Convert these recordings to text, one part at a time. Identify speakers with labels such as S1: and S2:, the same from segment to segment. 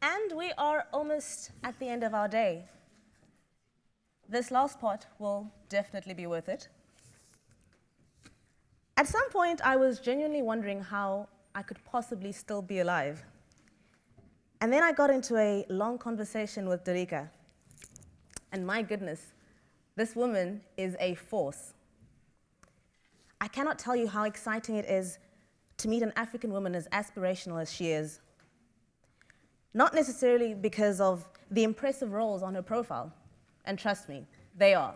S1: And we are almost at the end of our day. This last part will definitely be worth it. At some point, I was genuinely wondering how I could possibly still be alive. And then I got into a long conversation with Dolika. And my goodness, this woman is a force. I cannot tell you how exciting it is to meet an African woman as aspirational as she is. Not necessarily because of the impressive roles on her profile, and trust me, they are.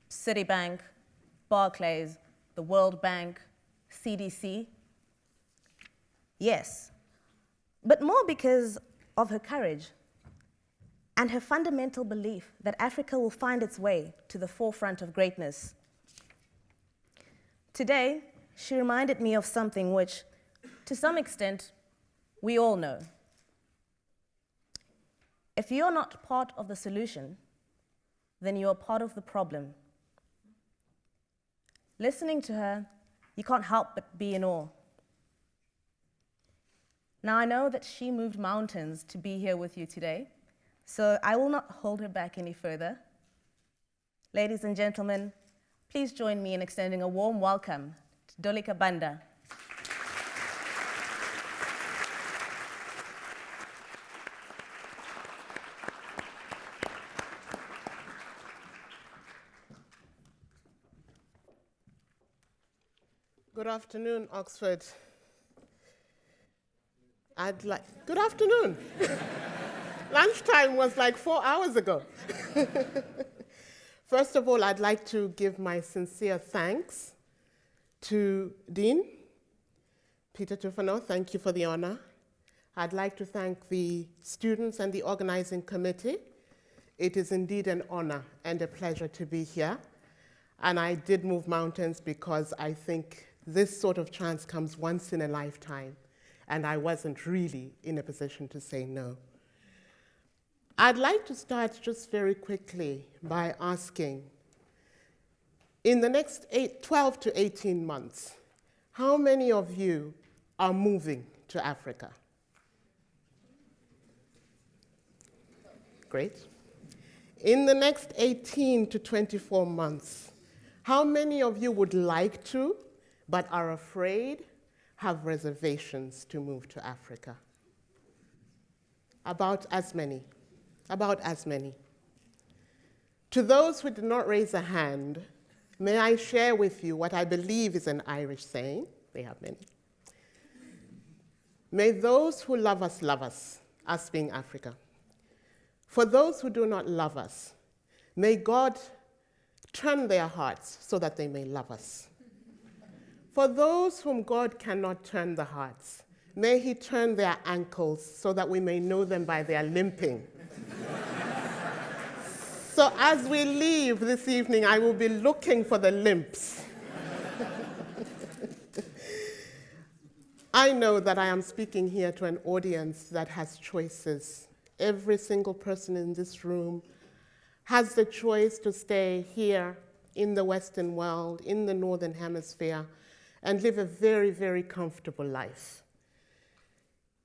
S1: Citibank, Barclays, the World Bank, CDC. Yes, but more because of her courage and her fundamental belief that Africa will find its way to the forefront of greatness. Today, she reminded me of something which, to some extent, we all know. If you're not part of the solution, then you are part of the problem. Listening to her, you can't help but be in awe. Now, I know that she moved mountains to be here with you today, so I will not hold her back any further. Ladies and gentlemen, please join me in extending a warm welcome to Dolika Banda.
S2: Good afternoon, Oxford. Good afternoon. Lunchtime was like 4 hours ago. First of all, I'd like to give my sincere thanks to Dean Peter Tufano. Thank you for the honor. I'd like to thank the students and the organizing committee. It is indeed an honor and a pleasure to be here. And I did move mountains because I think this sort of chance comes once in a lifetime, and I wasn't really in a position to say no. I'd like to start just very quickly by asking, in the next 12 to 18 months, how many of you are moving to Africa? Great. In the next 18 to 24 months, how many of you would like to, but are afraid, have reservations to move to Africa? About as many. About as many. To those who did not raise a hand, may I share with you what I believe is an Irish saying. They have many. May those who love us being Africa. For those who do not love us, may God turn their hearts so that they may love us. For those whom God cannot turn the hearts, may he turn their ankles so that we may know them by their limping. So as we leave this evening, I will be looking for the limps. I know that I am speaking here to an audience that has choices. Every single person in this room has the choice to stay here in the Western world, in the Northern Hemisphere, and live a very, very comfortable life.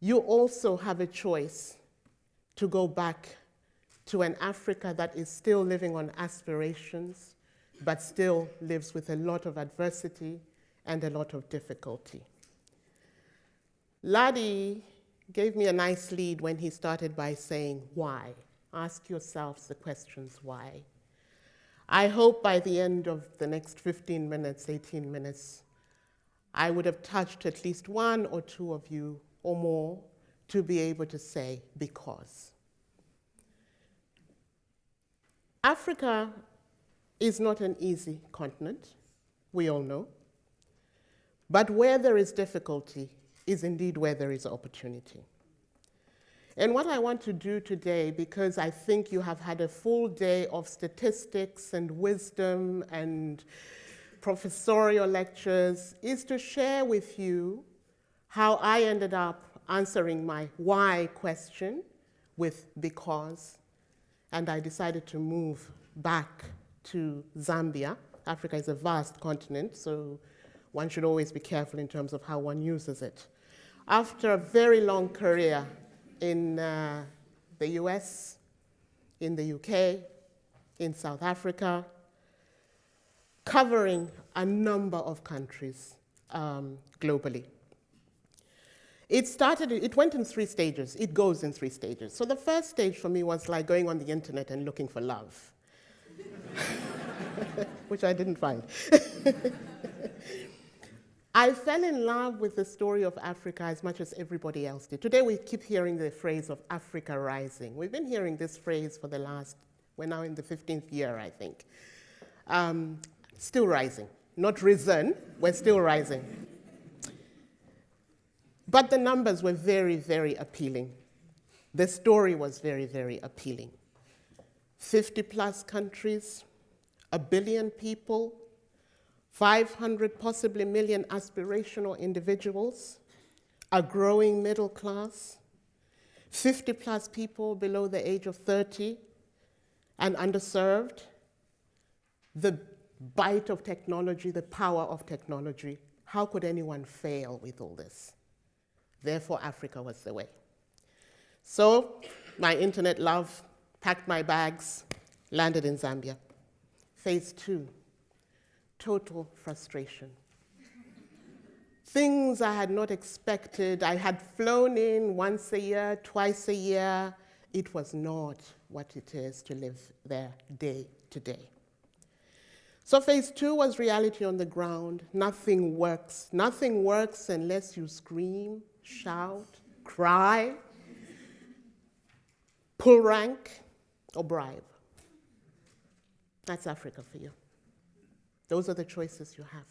S2: You also have a choice to go back to an Africa that is still living on aspirations, but still lives with a lot of adversity and a lot of difficulty. Ladi gave me a nice lead when he started by saying, why? Ask yourselves the questions, why? I hope by the end of the next 15 minutes, 18 minutes, I would have touched at least one or two of you or more to be able to say, because. Africa is not an easy continent, we all know. But where there is difficulty is indeed where there is opportunity. And what I want to do today, because I think you have had a full day of statistics and wisdom and professorial lectures, is to share with you how I ended up answering my why question with because, and I decided to move back to Zambia. Africa is a vast continent, so one should always be careful in terms of how one uses it. After a very long career in the US, in the UK, in South Africa, covering a number of countries globally. It went in 3 stages. It goes in 3 stages. So the first stage for me was like going on the internet and looking for love, which I didn't find. I fell in love with the story of Africa as much as everybody else did. Today we keep hearing the phrase of Africa rising. We've been hearing this phrase for the last, we're now in the 15th year, I think. Still rising, not risen, we're still rising. But the numbers were very, very appealing. The story was very, very appealing. 50+ countries, 1 billion people, 500 possibly million aspirational individuals, a growing middle class, 50+ people below the age of 30 and underserved, the bite of technology, the power of technology. How could anyone fail with all this? Therefore, Africa was the way. So, my internet love, packed my bags, landed in Zambia. Phase 2, total frustration. Things I had not expected. I had flown in once a year, twice a year. It was not what it is to live there day to day. So phase 2 was reality on the ground. Nothing works. Nothing works unless you scream, shout, cry, pull rank, or bribe. That's Africa for you. Those are the choices you have.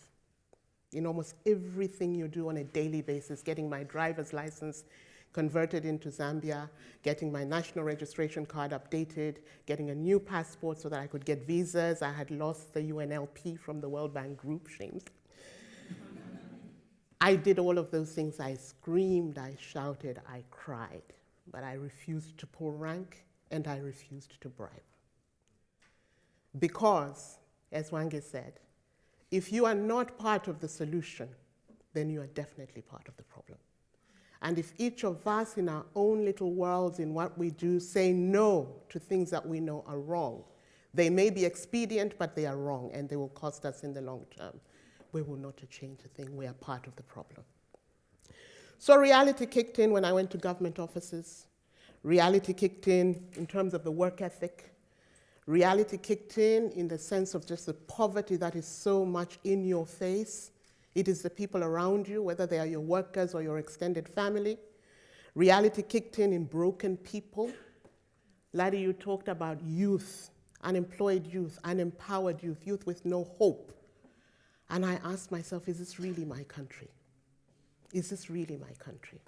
S2: In almost everything you do on a daily basis, getting my driver's license converted into Zambia, getting my national registration card updated, getting a new passport so that I could get visas. I had lost the UNLP from the World Bank Group, shames. I did all of those things. I screamed, I shouted, I cried, but I refused to pull rank and I refused to bribe. Because, as Wange said, if you are not part of the solution, then you are definitely part of the problem. And if each of us in our own little worlds in what we do say no to things that we know are wrong, they may be expedient, but they are wrong and they will cost us in the long term. We will not change a thing. We are part of the problem. So reality kicked in when I went to government offices. Reality kicked in terms of the work ethic. Reality kicked in the sense of just the poverty that is so much in your face. It is the people around you, whether they are your workers or your extended family. Reality kicked in broken people. Laddie, you talked about youth, unemployed youth, unempowered youth, youth with no hope. And I asked myself, is this really my country? Is this really my country?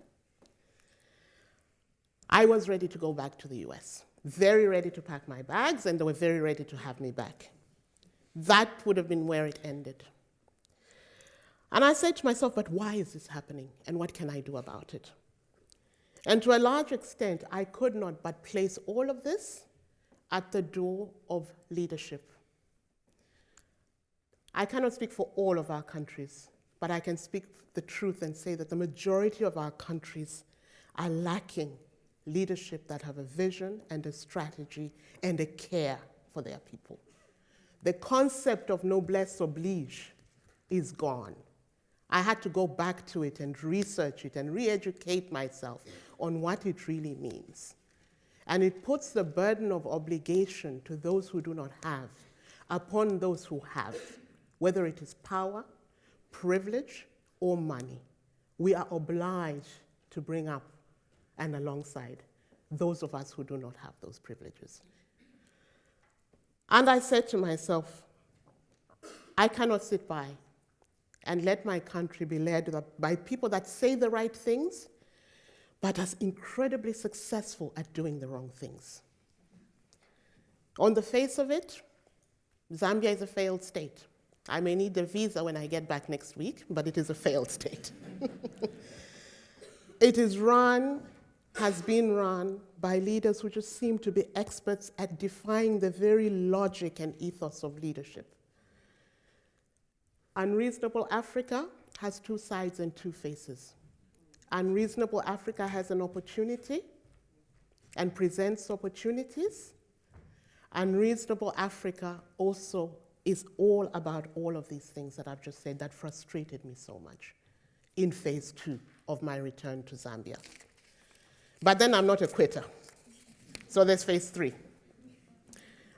S2: I was ready to go back to the US, very ready to pack my bags, and they were very ready to have me back. That would have been where it ended. And I said to myself, but why is this happening? And what can I do about it? And to a large extent, I could not but place all of this at the door of leadership. I cannot speak for all of our countries, but I can speak the truth and say that the majority of our countries are lacking leadership that have a vision and a strategy and a care for their people. The concept of noblesse oblige is gone. I had to go back to it and research it and re-educate myself on what it really means. And it puts the burden of obligation to those who do not have upon those who have, whether it is power, privilege, or money. We are obliged to bring up and alongside those of us who do not have those privileges. And I said to myself, I cannot sit by and let my country be led by people that say the right things, but are incredibly successful at doing the wrong things. On the face of it, Zambia is a failed state. I may need a visa when I get back next week, but it is a failed state. It is has been run by leaders who just seem to be experts at defying the very logic and ethos of leadership. Unreasonable Africa has 2 sides and 2 faces. Unreasonable Africa has an opportunity and presents opportunities, Unreasonable Africa also is all about all of these things that I've just said that frustrated me so much in phase 2 of my return to Zambia. But then I'm not a quitter. So there's phase 3.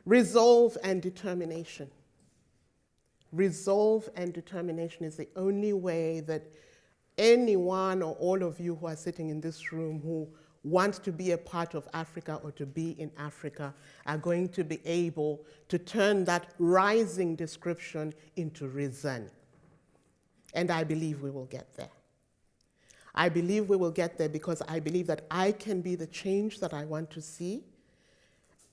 S2: Resolve and determination. Resolve and determination is the only way that anyone or all of you who are sitting in this room who want to be a part of Africa or to be in Africa are going to be able to turn that rising description into risen. And I believe we will get there. I believe we will get there because I believe that I can be the change that I want to see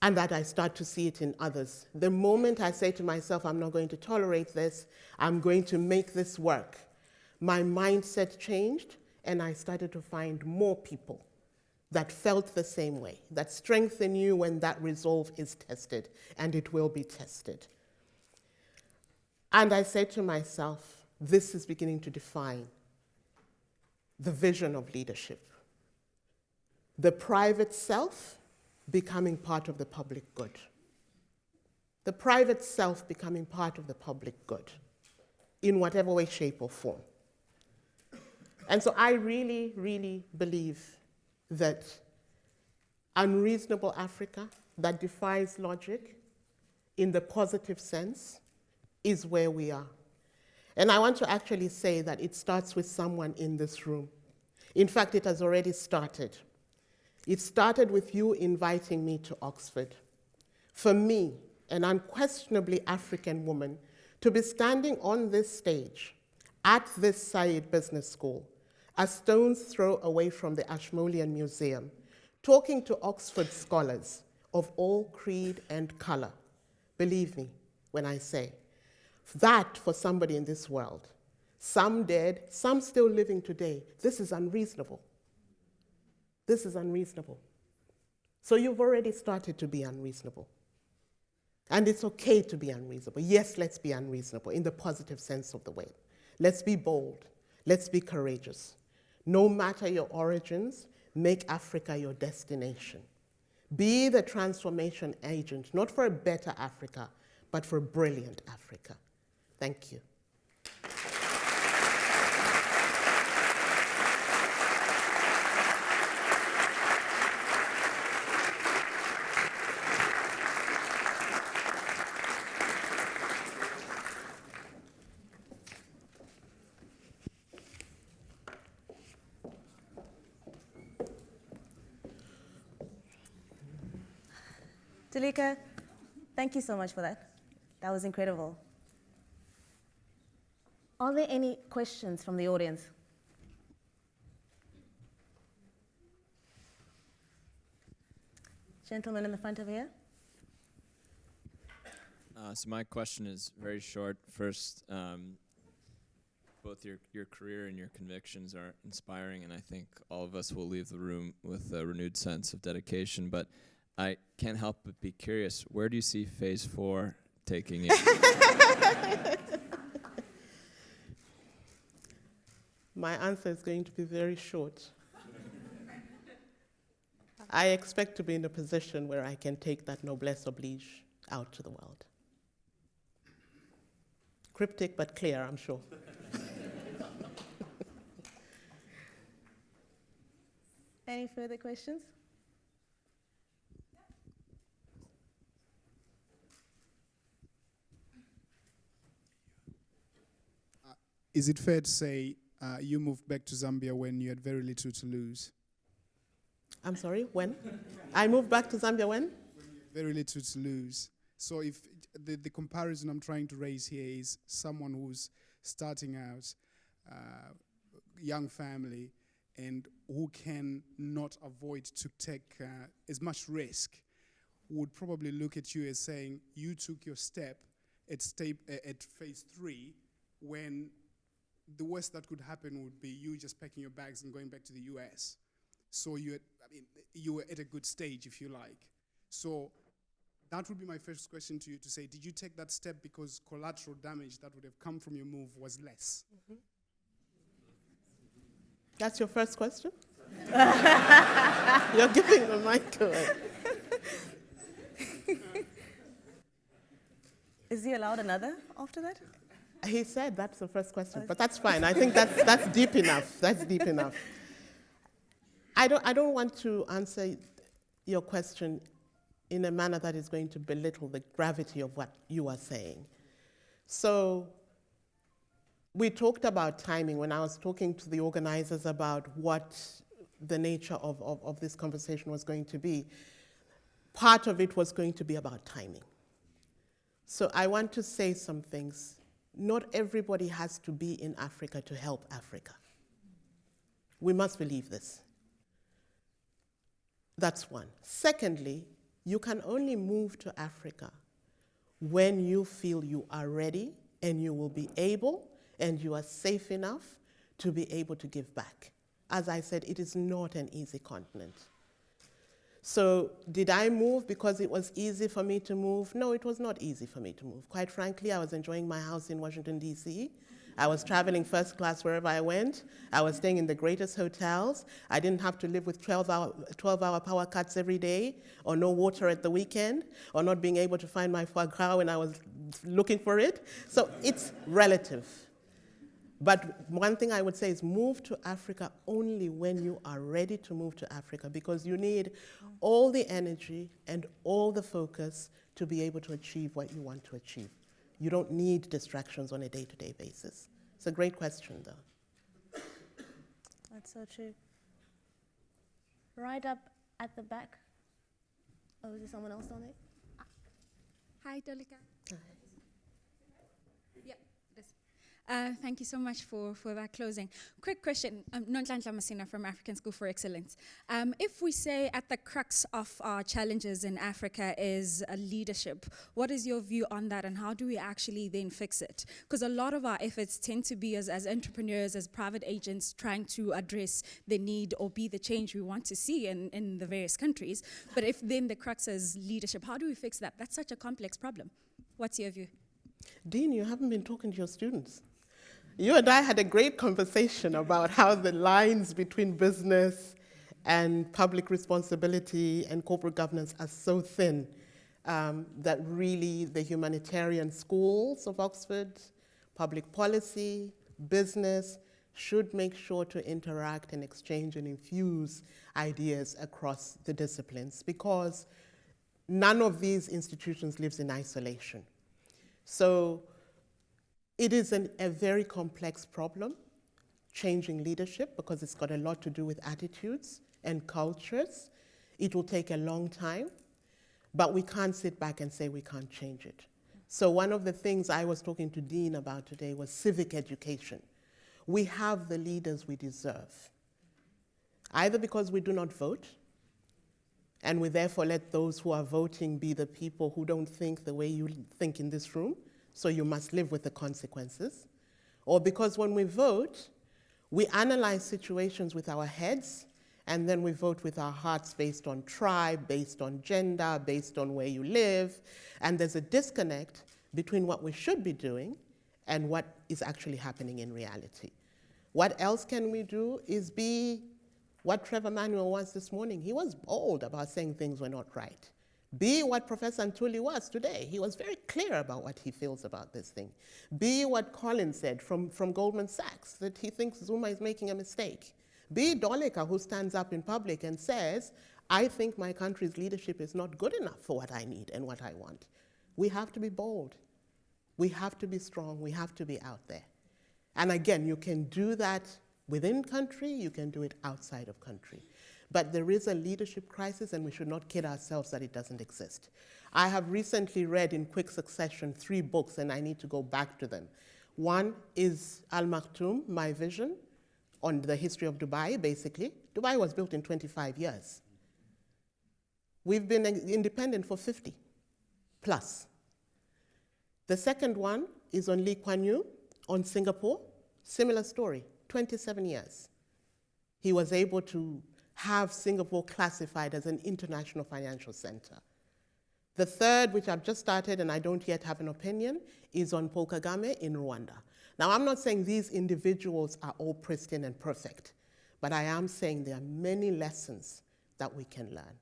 S2: and that I start to see it in others. The moment I say to myself, I'm not going to tolerate this, I'm going to make this work, my mindset changed and I started to find more people that felt the same way, that strengthen you when that resolve is tested, and it will be tested. And I said to myself, this is beginning to define the vision of leadership. The private self becoming part of the public good. The private self becoming part of the public good in whatever way, shape, or form. And so I really, really believe that Unreasonable Africa, that defies logic in the positive sense, is where we are. And I want to actually say that it starts with someone in this room. In fact, it has already started. It started with you inviting me to Oxford. For me, an unquestionably African woman, to be standing on this stage at this Saïd Business School, a stone's throw away from the Ashmolean Museum, talking to Oxford scholars of all creed and color. Believe me when I say that for somebody in this world, some dead, some still living today, this is unreasonable. This is unreasonable. So you've already started to be unreasonable. And it's okay to be unreasonable. Yes, let's be unreasonable in the positive sense of the word. Let's be bold. Let's be courageous. No matter your origins, make Africa your destination. Be the transformation agent, not for a better Africa, but for a brilliant Africa. Thank you.
S1: Dolika, thank you so much for that. That was incredible. Are there any questions from the audience? Gentleman in the front over here.
S3: So my question is very short. First, both your career and your convictions are inspiring, and I think all of us will leave the room with a renewed sense of dedication. But I can't help but be curious, where do you see phase 4 taking you?
S2: My answer is going to be very short. I expect to be in a position where I can take that noblesse oblige out to the world. Cryptic but clear, I'm sure.
S1: Any further questions?
S4: Is it fair to say you moved back to Zambia when you had very little to lose?
S2: I'm sorry, when? I moved back to Zambia when?
S4: Very little to lose. So if the comparison I'm trying to raise here is someone who's starting out, young family, and who can not avoid to take as much risk, would probably look at you as saying, you took your step at phase 3 when the worst that could happen would be you just packing your bags and going back to the US. So you were at a good stage, if you like. So that would be my first question to you, to say, did you take that step because collateral damage that would have come from your move was less?
S2: Mm-hmm. That's your first question? You're giving the mic away.
S1: Is he allowed another after that?
S2: He said that's the first question, but that's fine. I think that's deep enough. That's deep enough. I don't want to answer your question in a manner that is going to belittle the gravity of what you are saying. So we talked about timing when I was talking to the organizers about what the nature of this conversation was going to be. Part of it was going to be about timing. So I want to say some things. Not everybody has to be in Africa to help Africa. We must believe this. That's one. Secondly, you can only move to Africa when you feel you are ready and you will be able and you are safe enough to be able to give back. As I said, it is not an easy continent. So did I move because it was easy for me to move? No, it was not easy for me to move. Quite frankly, I was enjoying my house in Washington, D.C. I was traveling first class wherever I went. I was staying in the greatest hotels. I didn't have to live with 12-hour power cuts every day, or no water at the weekend, or not being able to find my foie gras when I was looking for it. So it's relative. But one thing I would say is move to Africa only when you are ready to move to Africa, because you need all the energy and all the focus to be able to achieve what you want to achieve. You don't need distractions on a day-to-day basis. It's a great question, though.
S1: That's so true. Right up at the back. Oh, is there someone else down there?
S5: Hi, Dolika.
S2: Hi.
S5: Yeah, this. Thank you so much for that closing. Quick question, Nonhlanhla Masina from African School for Excellence. If we say at the crux of our challenges in Africa is leadership, what is your view on that and how do we actually then fix it? Because a lot of our efforts tend to be as entrepreneurs, as private agents, trying to address the need or be the change we want to see in the various countries. But if then the crux is leadership, how do we fix that? That's such a complex problem. What's your view?
S2: Dean, you haven't been talking to your students. You and I had a great conversation about how the lines between business and public responsibility and corporate governance are so thin that really the humanitarian schools of Oxford, public policy, business, should make sure to interact and exchange and infuse ideas across the disciplines, because none of these institutions lives in isolation. So it is a very complex problem, changing leadership, because it's got a lot to do with attitudes and cultures. It will take a long time, but we can't sit back and say we can't change it. So one of the things I was talking to Dean about today was civic education. We have the leaders we deserve, either because we do not vote, and we therefore let those who are voting be the people who don't think the way you think in this room, so you must live with the consequences, or because when we vote, we analyze situations with our heads, and then we vote with our hearts based on tribe, based on gender, based on where you live, and there's a disconnect between what we should be doing and what is actually happening in reality. What else can we do is be what Trevor Manuel was this morning. He was bold about saying things were not right. Be what Professor Ntuli was today. He was very clear about what he feels about this thing. Be what Colin said from Goldman Sachs, that he thinks Zuma is making a mistake. Be Dolika, who stands up in public and says, I think my country's leadership is not good enough for what I need and what I want. We have to be bold. We have to be strong. We have to be out there. And again, you can do that within country, you can do it outside of country. But there is a leadership crisis, and we should not kid ourselves that it doesn't exist. I have recently read in quick succession 3 books, and I need to go back to them. One is Al Maktoum, My Vision, on the history of Dubai, basically. Dubai was built in 25 years. We've been independent for 50 plus. The second one is on Lee Kuan Yew, on Singapore. Similar story, 27 years. He was able to have Singapore classified as an international financial center. The third, which I've just started and I don't yet have an opinion, is on Paul Kagame in Rwanda. Now, I'm not saying these individuals are all pristine and perfect, But I am saying there are many lessons that we can learn.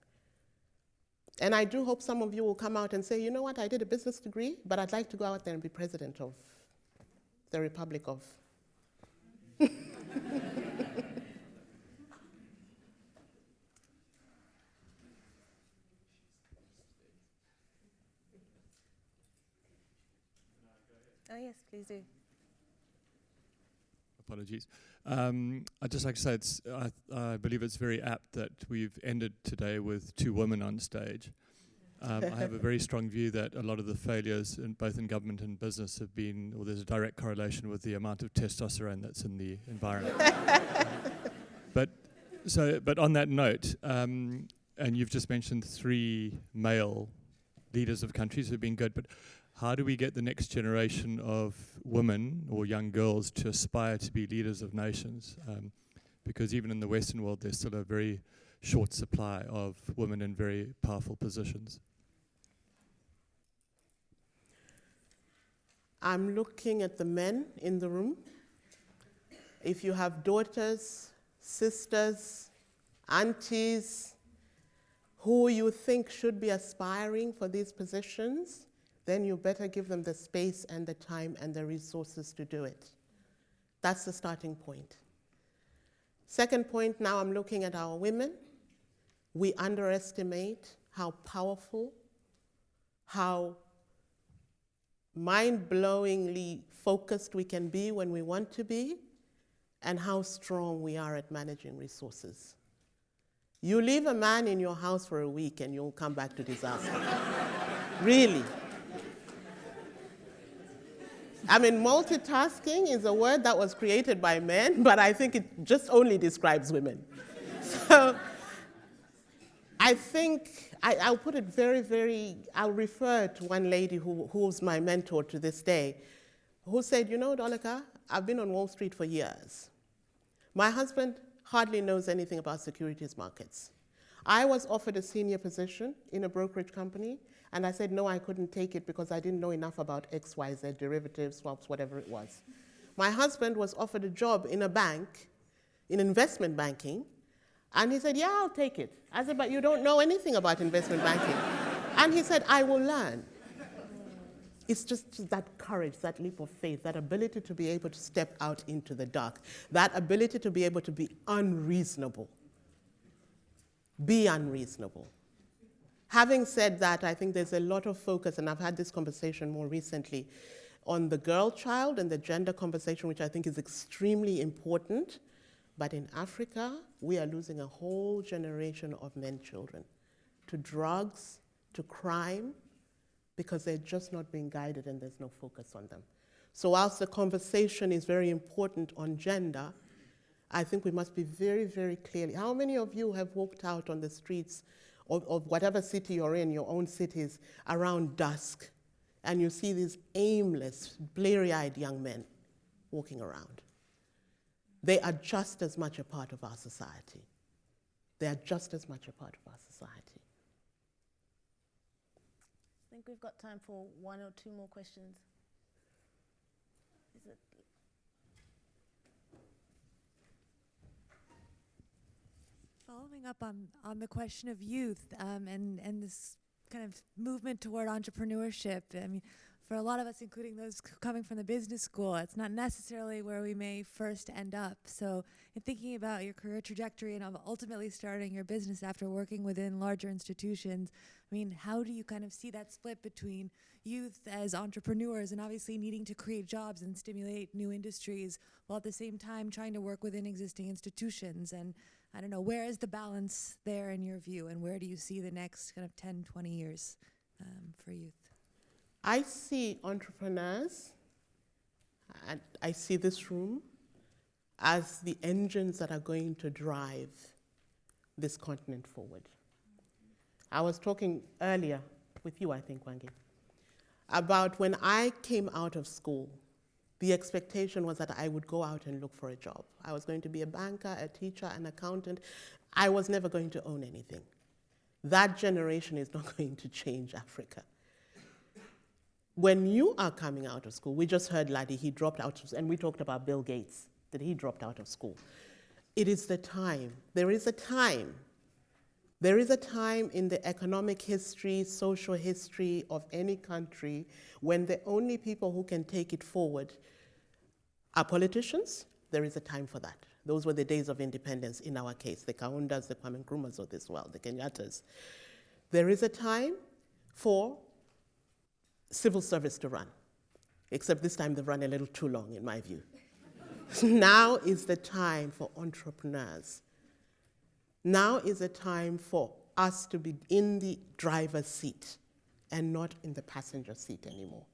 S2: And I do hope some of you will come out and say, you know what, I did a business degree, but I'd like to go out there and be president of the Republic of.
S1: Oh, yes, please do.
S6: Apologies. I'd just like to say I believe it's very apt that we've ended today with two women on stage. I have a very strong view that a lot of the failures, both in government and business, have been, or there's a direct correlation with the amount of testosterone that's in the environment. But on that note, and you've just mentioned 3 male leaders of countries who've been good, but how do we get the next generation of women or young girls to aspire to be leaders of nations? Because even in the Western world, there's still a very short supply of women in very powerful positions.
S2: I'm looking at the men in the room. If you have daughters, sisters, aunties, who you think should be aspiring for these positions, then you better give them the space and the time and the resources to do it. That's the starting point. Second point, now I'm looking at our women. We underestimate how powerful, how mind-blowingly focused we can be when we want to be, and how strong we are at managing resources. You leave a man in your house for a week and you'll come back to disaster. Really. I mean, multitasking is a word that was created by men, but I think it just only describes women. So I think I'll put it I'll refer to one lady who's my mentor to this day, who said, you know, Dolika, I've been on Wall Street for years. My husband hardly knows anything about securities markets. I was offered a senior position in a brokerage company, and I said, no, I couldn't take it because I didn't know enough about X, Y, Z, derivatives, swaps, whatever it was. My husband was offered a job in a bank, in investment banking, and he said, yeah, I'll take it. I said, but you don't know anything about investment banking. And he said, I will learn. It's just that courage, that leap of faith, that ability to be able to step out into the dark, that ability to be able to be unreasonable. Be unreasonable. Having said that, I think there's a lot of focus, and I've had this conversation more recently, on the girl child and the gender conversation, which I think is extremely important. But in Africa, we are losing a whole generation of men children to drugs, to crime, because they're just not being guided and there's no focus on them. So whilst the conversation is very important on gender, I think we must be very, very clearly. How many of you have walked out on the streets of whatever city you're in, your own cities, around dusk, and you see these aimless, bleary-eyed young men walking around? They are just as much a part of our society. They are just as much a part of our society.
S1: I think we've got time for 1 or 2 more questions. Is it?
S7: Following up on the question of youth and this kind of movement toward entrepreneurship, I mean, for a lot of us, including those coming from the business school, it's not necessarily where we may first end up. So in thinking about your career trajectory and ultimately starting your business after working within larger institutions, I mean, how do you kind of see that split between youth as entrepreneurs and obviously needing to create jobs and stimulate new industries while at the same time trying to work within existing institutions? And I don't know, where is the balance there in your view, and where do you see the next kind of 10, 20 years for youth?
S2: I see entrepreneurs, and I see this room, as the engines that are going to drive this continent forward. I was talking earlier with you, I think, Wangi, about when I came out of school, the expectation was that I would go out and look for a job. I was going to be a banker, a teacher, an accountant. I was never going to own anything. That generation is not going to change Africa. When you are coming out of school, we just heard Ladi, he dropped out, and we talked about Bill Gates, that he dropped out of school. it is the time. There is a time. There is a time in the economic history, social history of any country when the only people who can take it forward are politicians. There is a time for that. Those were the days of independence in our case, the Kaundas, the Kwame Nkrumahs of this world, the Kenyattas. There is a time for civil service to run, except this time they've run a little too long, in my view. Now is the time for entrepreneurs. Now is a time for us to be in the driver's seat and not in the passenger seat anymore.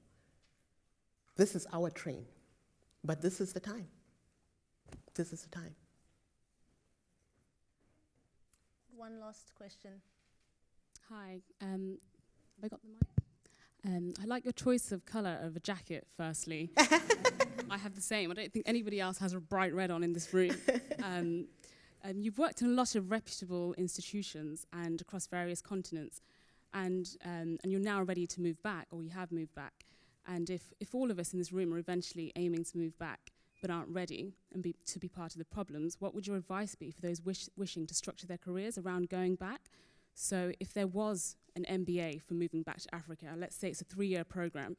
S2: This is our train, but this is the time. This is the time.
S1: One last question.
S8: Hi, have I got the mic? I like your choice of colour of a jacket, firstly. I have the same. I don't think anybody else has a bright red on in this room. You've worked in a lot of reputable institutions and across various continents, and you're now ready to move back, or you have moved back. And if all of us in this room are eventually aiming to move back but aren't ready and to be part of the problems, what would your advice be for those wishing to structure their careers around going back? So if there was an MBA for moving back to Africa, let's say it's a 3-year program,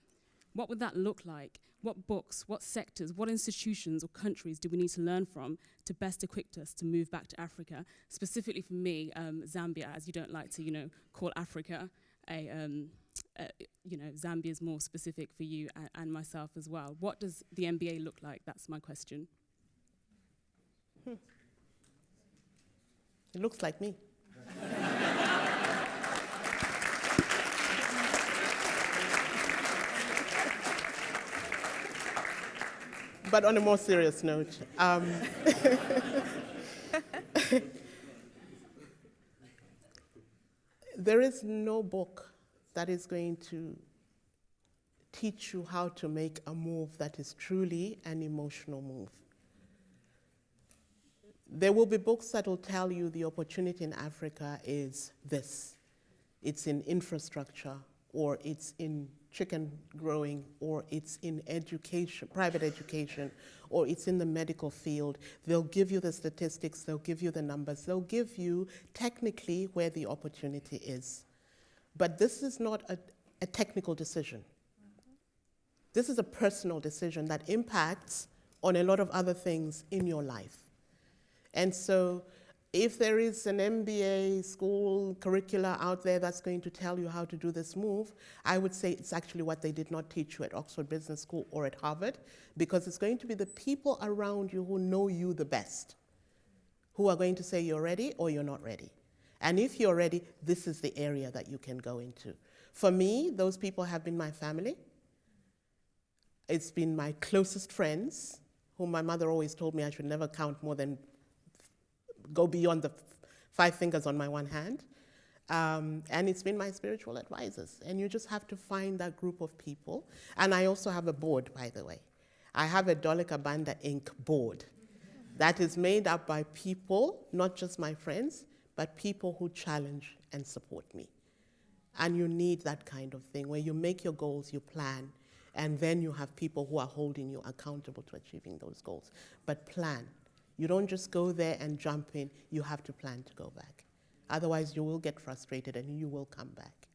S8: what would that look like? What books, what sectors, what institutions or countries do we need to learn from to best equip us to move back to Africa? Specifically for me, Zambia, as you don't like to, call Africa Zambia is more specific for you and myself as well. What does the MBA look like? That's my question.
S2: It looks like me. But on a more serious note, there is no book that is going to teach you how to make a move that is truly an emotional move. There will be books that will tell you the opportunity in Africa is this. It's in infrastructure, or it's in chicken growing, or it's in education, private education, or it's in the medical field. They'll give you the statistics, they'll give you the numbers, they'll give you technically where the opportunity is. But this is not a technical decision. This is a personal decision that impacts on a lot of other things in your life. And so if there is an MBA school curricula out there that's going to tell you how to do this move, I would say it's actually what they did not teach you at Oxford Business School or at Harvard, because it's going to be the people around you who know you the best who are going to say you're ready or you're not ready. And if you're ready, this is the area that you can go into. For me, those people have been my family. It's been my closest friends, whom my mother always told me I should never count more than, go beyond the 5 fingers on my one hand. And it's been my spiritual advisors. And you just have to find that group of people. And I also have a board, by the way. I have a Dolika Banda Inc. board that is made up by people, not just my friends, but people who challenge and support me. And you need that kind of thing, where you make your goals, you plan, and then you have people who are holding you accountable to achieving those goals. But plan. You don't just go there and jump in, you have to plan to go back. Otherwise, you will get frustrated and you will come back.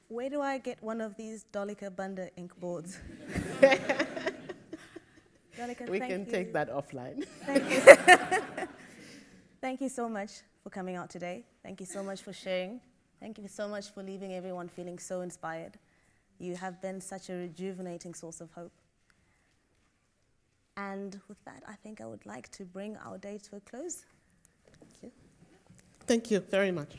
S1: Where do I get one of these Dolika Banda ink boards? Dolika,
S2: We can take that offline.
S1: Thank you. Thank you so much for coming out today. Thank you so much for sharing. Thank you so much for leaving everyone feeling so inspired. You have been such a rejuvenating source of hope. And with that, I think I would like to bring our day to a close.
S2: Thank you. Thank you very much.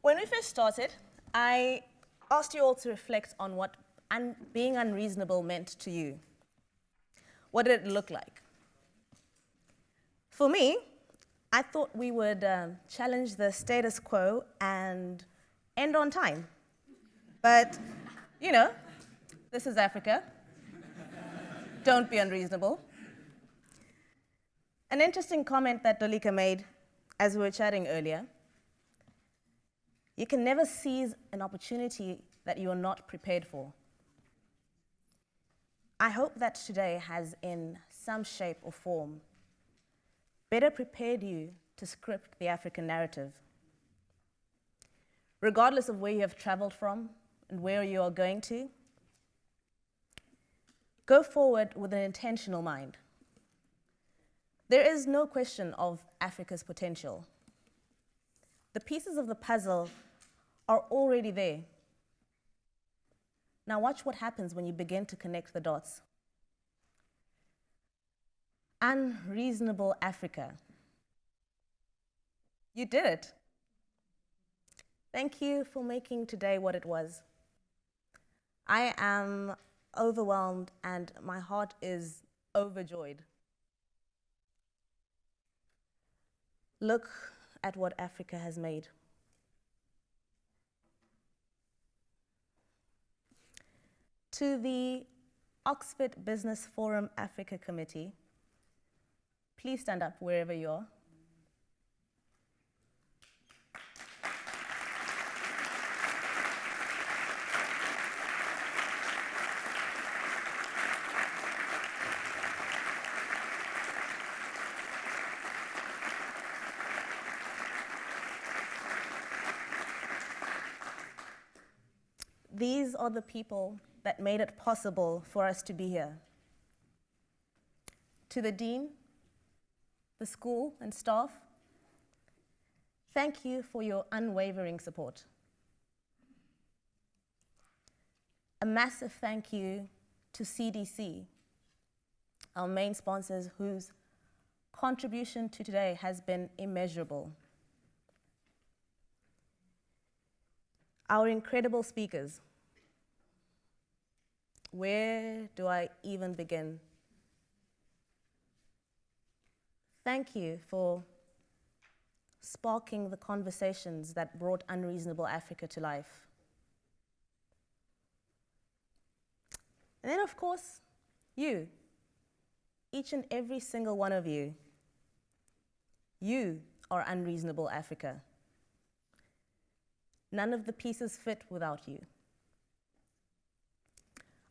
S1: When we first started, I asked you all to reflect on what being unreasonable meant to you. What did it look like? For me, I thought we would challenge the status quo and end on time. But, you know, this is Africa. Don't be unreasonable. An interesting comment that Dolika made as we were chatting earlier: you can never seize an opportunity that you are not prepared for. I hope that today has, in some shape or form, better prepared you to script the African narrative. Regardless of where you have traveled from and where you are going to, go forward with an intentional mind. There is no question of Africa's potential. The pieces of the puzzle are already there. Now watch what happens when you begin to connect the dots. Unreasonable Africa. You did it. Thank you for making today what it was. I am overwhelmed and my heart is overjoyed. Look at what Africa has made. To the Oxford Business Forum Africa Committee, please stand up wherever you are. These are the people that made it possible for us to be here. To the Dean, the school and staff, thank you for your unwavering support. A massive thank you to CDC, our main sponsors, whose contribution to today has been immeasurable. Our incredible speakers. Where do I even begin? Thank you for sparking the conversations that brought Unreasonable Africa to life. And then, of course, you, each and every single one of you. You are Unreasonable Africa. None of the pieces fit without you.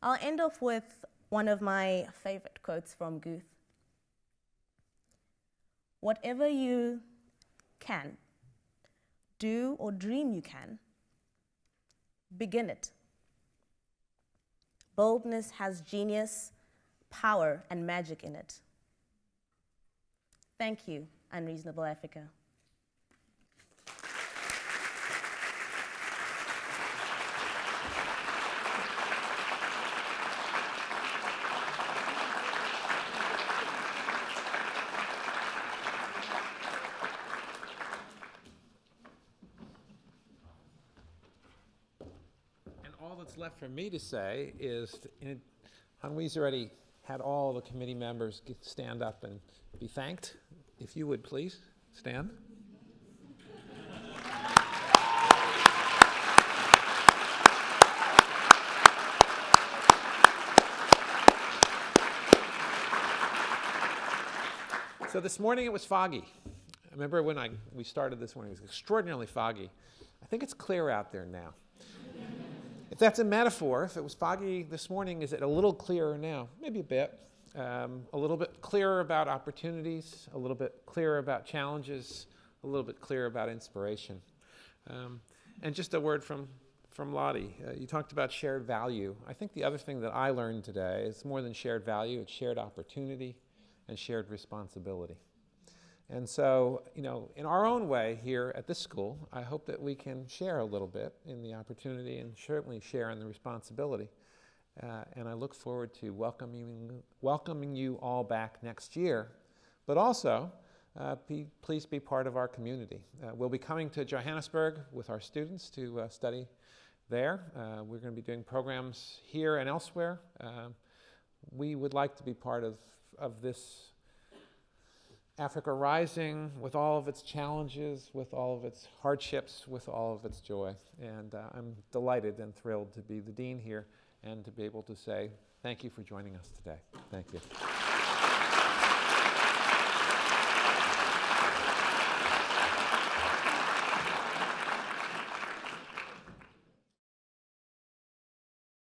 S1: I'll end off with one of my favorite quotes from Guth. Whatever you can, do or dream you can, begin it. Boldness has genius, power, and magic in it. Thank you, Unreasonable Africa.
S9: Left for me to say is, Hangwee's already had all the committee members stand up and be thanked. If you would please stand. So this morning it was foggy. I remember when we started this morning, it was extraordinarily foggy. I think it's clear out there now. If that's a metaphor, if it was foggy this morning, is it a little clearer now? Maybe a bit. A little bit clearer about opportunities, a little bit clearer about challenges, a little bit clearer about inspiration. And just a word from Lottie. You talked about shared value. I think the other thing that I learned today is more than shared value, it's shared opportunity and shared responsibility. And so, you know, in our own way here at this school, I hope that we can share a little bit in the opportunity and certainly share in the responsibility. And I look forward to welcoming you all back next year. But also, please be part of our community. We'll be coming to Johannesburg with our students to study there. We're going to be doing programs here and elsewhere. We would like to be part of this Africa Rising with all of its challenges, with all of its hardships, with all of its joy. And I'm delighted and thrilled to be the dean here and to be able to say thank you for joining us today. Thank you.